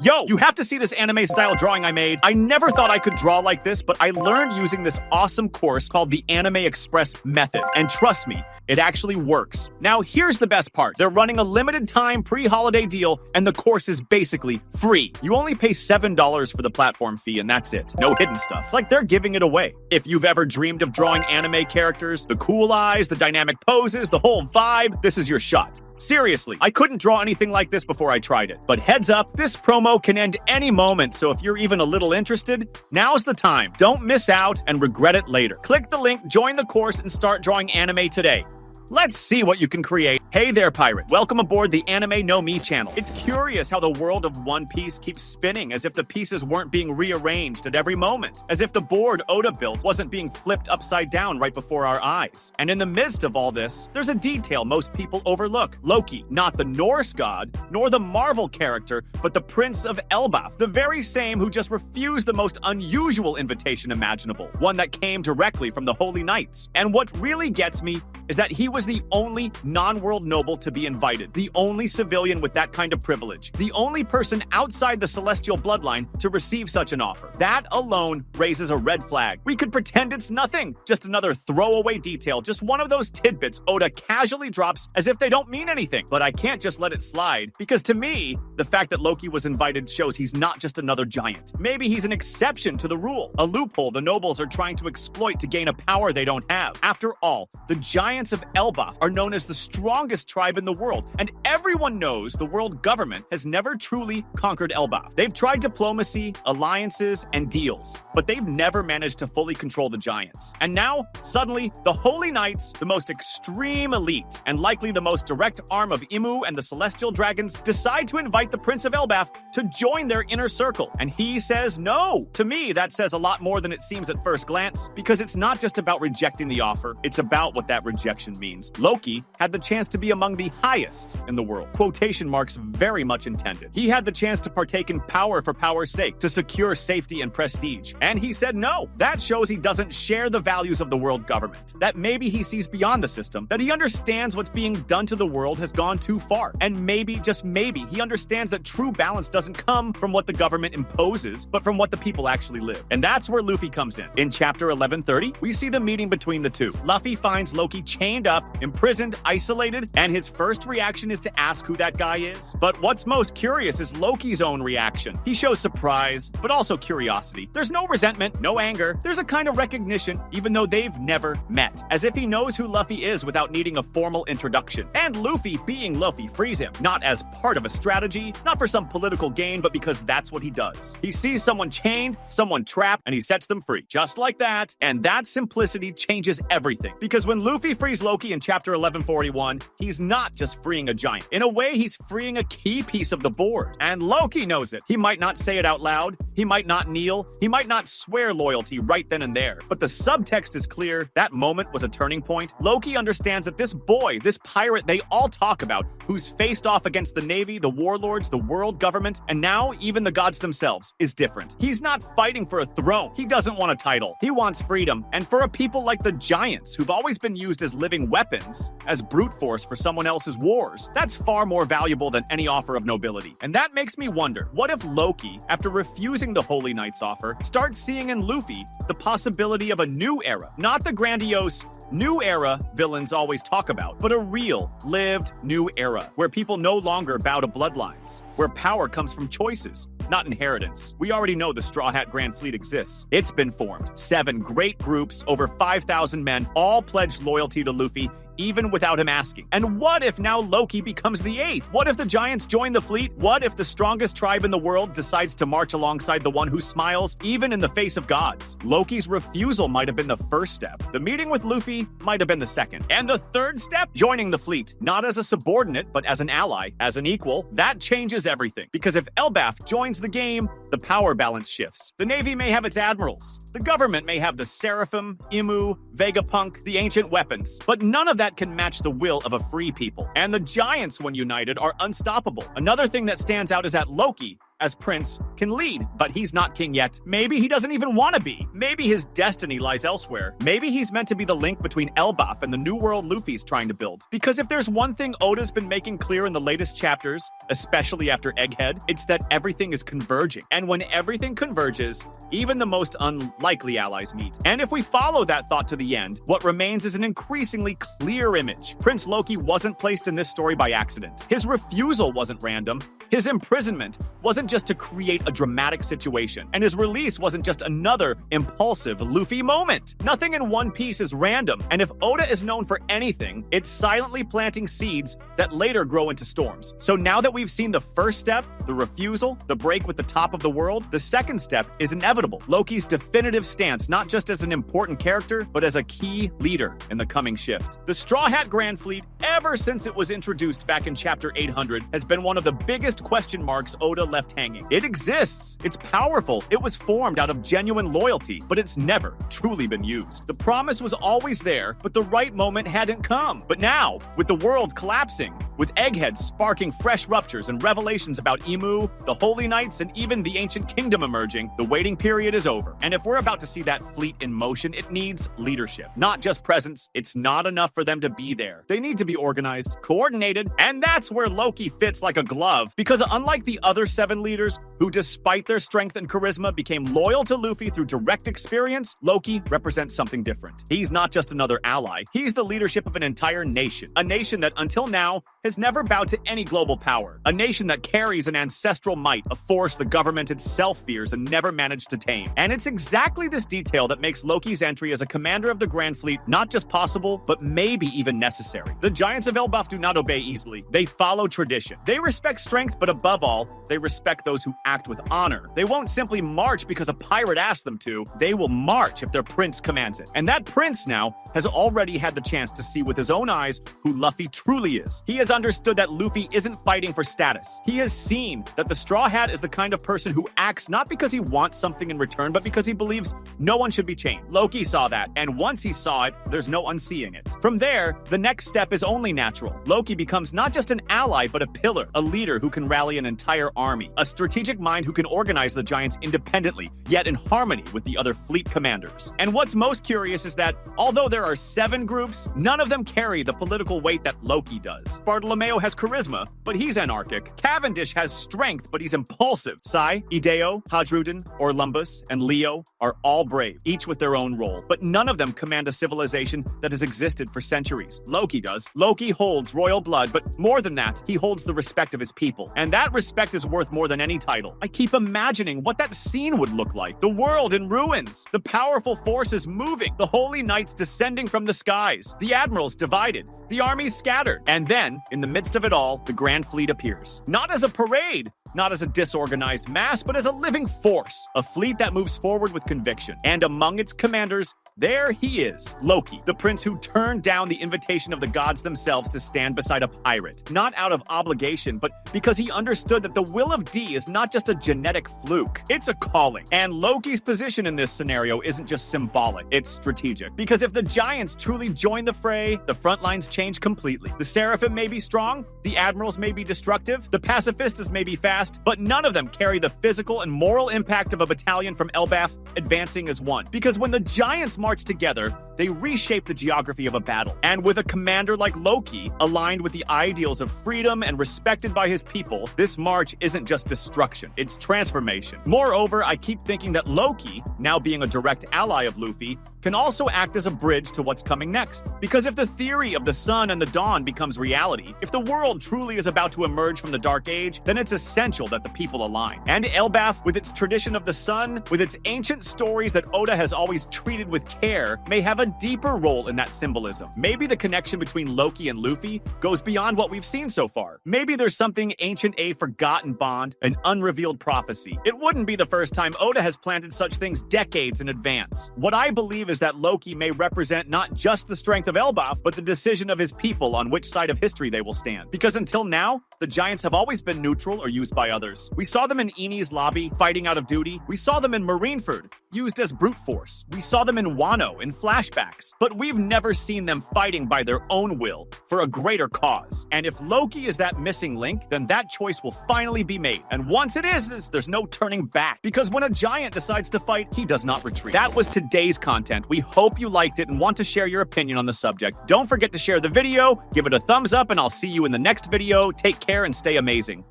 Yo, you have to see this anime-style drawing I made. I never thought I could draw like this, but I learned using this awesome course called the Anime Express Method. And trust me, it actually works. Now, here's the best part. They're running a limited time pre-holiday deal, and the course is basically free. You only pay $7 for the platform fee, and that's it. No hidden stuff. It's like they're giving it away. If you've ever dreamed of drawing anime characters, the cool eyes, the dynamic poses, the whole vibe, this is your shot. Seriously, I couldn't draw anything like this before I tried it. But heads up, this promo can end any moment, so if you're even a little interested, now's the time. Don't miss out and regret it later. Click the link, join the course, and start drawing anime today. Let's see what you can create. Hey there, pirates. Welcome aboard the Anime-no-Mi channel. It's curious how the world of One Piece keeps spinning as if the pieces weren't being rearranged at every moment, as if the board Oda built wasn't being flipped upside down right before our eyes. And in the midst of all this, there's a detail most people overlook. Loki, not the Norse god, nor the Marvel character, but the Prince of Elbaf, the very same who just refused the most unusual invitation imaginable, one that came directly from the Holy Knights. And what really gets me is that he was the only non-world noble to be invited, the only civilian with that kind of privilege, the only person outside the celestial bloodline to receive such an offer. That alone raises a red flag. We could pretend it's nothing, just another throwaway detail, just one of those tidbits Oda casually drops as if they don't mean anything. But I can't just let it slide, because to me, the fact that Loki was invited shows he's not just another giant. Maybe he's an exception to the rule, a loophole the nobles are trying to exploit to gain a power they don't have. After all, the giants of Elbaf are known as the strongest tribe in the world, and everyone knows the world government has never truly conquered Elbaf. They've tried diplomacy, alliances, and deals, but they've never managed to fully control the giants. And now, suddenly, the Holy Knights, the most extreme elite, and likely the most direct arm of Imu and the Celestial Dragons, decide to invite the Prince of Elbaf to join their inner circle. And he says no. To me, that says a lot more than it seems at first glance, because it's not just about rejecting the offer, it's about what that rejection means. Loki had the chance to be among the highest in the world. Quotation marks very much intended. He had the chance to partake in power for power's sake, to secure safety and prestige. And he said no. That shows he doesn't share the values of the world government. That maybe he sees beyond the system, that he understands what's being done to the world has gone too far. And maybe, just maybe, he understands that true balance doesn't come from what the government imposes, but from what the people actually live. And that's where Luffy comes in. In chapter 1130, we see the meeting between the two. Luffy finds Loki chained up, imprisoned, isolated, and his first reaction is to ask who that guy is. But what's most curious is Loki's own reaction. He shows surprise, but also curiosity. There's no resentment, no anger. There's a kind of recognition, even though they've never met. As if he knows who Luffy is without needing a formal introduction. And Luffy, being Luffy, frees him. Not as part of a strategy, not for some political gain, but because that's what he does. He sees someone chained, someone trapped, and he sets them free. Just like that. And that simplicity changes everything. Because when Luffy frees Loki in chapter 1141, he's not just freeing a giant. In a way, he's freeing a key piece of the board. And Loki knows it. He might not say it out loud. He might not kneel. He might not swear loyalty right then and there. But the subtext is clear. That moment was a turning point. Loki understands that this boy, this pirate they all talk about, who's faced off against the Navy, the warlords, the world government, and now even the gods themselves, is different. He's not fighting for a throne. He doesn't want a title. He wants freedom. And for a people like the giants, who've always been used as living weapons, as brute force for someone else's wars, that's far more valuable than any offer of nobility. And that makes me wonder, what if Loki, after refusing the Holy Knight's offer, starts seeing in Luffy the possibility of a new era? Not the grandiose new era villains always talk about, but a real, lived new era, where people no longer bow to bloodlines, where power comes from choices, not inheritance. We already know the Straw Hat Grand Fleet exists. It's been formed. 7 great groups, over 5,000 men, all pledged loyalty to Luffy, even without him asking. And what if now Loki becomes the 8th? What if the giants join the fleet? What if the strongest tribe in the world decides to march alongside the one who smiles, even in the face of gods? Loki's refusal might have been the first step. The meeting with Luffy might have been the second. And the third step? Joining the fleet. Not as a subordinate, but as an ally, as an equal. That changes everything. Because if Elbaf joins the game, the power balance shifts. The Navy may have its admirals. The government may have the Seraphim, Imu, Vegapunk, the ancient weapons. But none of that can match the will of a free people. And the giants, when united, are unstoppable. Another thing that stands out is that Loki, as prince, can lead, but he's not king yet. Maybe he doesn't even want to be. Maybe his destiny lies elsewhere. Maybe he's meant to be the link between Elbaf and the new world Luffy's trying to build. Because if there's one thing Oda's been making clear in the latest chapters, especially after Egghead, it's that everything is converging. And when everything converges, even the most unlikely allies meet. And if we follow that thought to the end, what remains is an increasingly clear image. Prince Loki wasn't placed in this story by accident. His refusal wasn't random. His imprisonment wasn't just to create a dramatic situation, and his release wasn't just another impulsive Luffy moment. Nothing in One Piece is random, and if Oda is known for anything, it's silently planting seeds that later grow into storms. So now that we've seen the first step, the refusal, the break with the top of the world, the second step is inevitable. Loki's definitive stance, not just as an important character, but as a key leader in the coming shift. The Straw Hat Grand Fleet, ever since it was introduced back in Chapter 800, has been one of the biggest question marks Oda left hanging. It exists. It's powerful. It was formed out of genuine loyalty, but it's never truly been used. The promise was always there, but the right moment hadn't come. But now, with the world collapsing, with Egghead sparking fresh ruptures and revelations about Emu, the Holy Knights, and even the Ancient Kingdom emerging, the waiting period is over. And if we're about to see that fleet in motion, it needs leadership, not just presence. It's not enough for them to be there. They need to be organized, coordinated, and that's where Loki fits like a glove. Because unlike the other 7 leaders, who despite their strength and charisma became loyal to Luffy through direct experience, Loki represents something different. He's not just another ally. He's the leadership of an entire nation. A nation that until now has never bowed to any global power. A nation that carries an ancestral might, a force the government itself fears and never managed to tame. And it's exactly this detail that makes Loki's entry as a commander of the Grand Fleet not just possible, but maybe even necessary. The giants of Elbaf do not obey easily. They follow tradition. They respect strength, but above all, they respect those who act with honor. They won't simply march because a pirate asked them to. They will march if their prince commands it. And that prince now has already had the chance to see with his own eyes who Luffy truly is. He has understood that Luffy isn't fighting for status. He has seen that the Straw Hat is the kind of person who acts not because he wants something in return, but because he believes no one should be chained. Loki saw that, and once he saw it, there's no unseeing it. From there, the next step is only natural. Loki becomes not just an ally, but a pillar, a leader who can rally an entire army, a strategic mind who can organize the giants independently, yet in harmony with the other fleet commanders. And what's most curious is that, although there are 7 groups, none of them carry the political weight that Loki does. Bartolomeo has charisma, but he's anarchic. Cavendish has strength, but he's impulsive. Sai, Ideo, Hadrudin, Orlumbus, and Leo are all brave, each with their own role, but none of them command a civilization that has existed for centuries. Loki does. Loki holds royal blood, but more than that, he holds the respect of his people. And that respect is worth more than any title. I keep imagining what that scene would look like. The world in ruins. The powerful forces moving. The holy knights descending from the skies. The admirals divided. The armies scattered. And then, in the midst of it all, the Grand Fleet appears. Not as a parade, not as a disorganized mass, but as a living force. A fleet that moves forward with conviction. And among its commanders, there he is, Loki, the prince who turned down the invitation of the gods themselves to stand beside a pirate. Not out of obligation, but because he understood that the will of D is not just a genetic fluke. It's a calling. And Loki's position in this scenario isn't just symbolic, it's strategic. Because if the giants truly join the fray, the front lines change completely. The Seraphim may be strong, the admirals may be destructive, the pacifistas may be fast, but none of them carry the physical and moral impact of a battalion from Elbaf advancing as one. Because when the giants march together, they reshape the geography of a battle. And with a commander like Loki, aligned with the ideals of freedom and respected by his people, this march isn't just destruction, it's transformation. Moreover, I keep thinking that Loki, now being a direct ally of Luffy, can also act as a bridge to what's coming next. Because if the theory of the sun and the dawn becomes reality, if the world truly is about to emerge from the Dark Age, then it's essential that the people align. And Elbaf, with its tradition of the sun, with its ancient stories that Oda has always treated with care, may have a deeper role in that symbolism. Maybe the connection between Loki and Luffy goes beyond what we've seen so far. Maybe there's something ancient, a forgotten bond, an unrevealed prophecy. It wouldn't be the first time Oda has planted such things decades in advance. What I believe is that Loki may represent not just the strength of Elbaf, but the decision of his people on which side of history they will stand. Because until now, the giants have always been neutral or used by others. We saw them in Eni's lobby, fighting out of duty. We saw them in Marineford, used as brute force. We saw them in Wano in flashbacks, but we've never seen them fighting by their own will for a greater cause. And if Loki is that missing link, then that choice will finally be made. And once it is, there's no turning back. Because when a giant decides to fight, he does not retreat. That was today's content. We hope you liked it and want to share your opinion on the subject. Don't forget to share the video, give it a thumbs up, and I'll see you in the next video. Take care and stay amazing.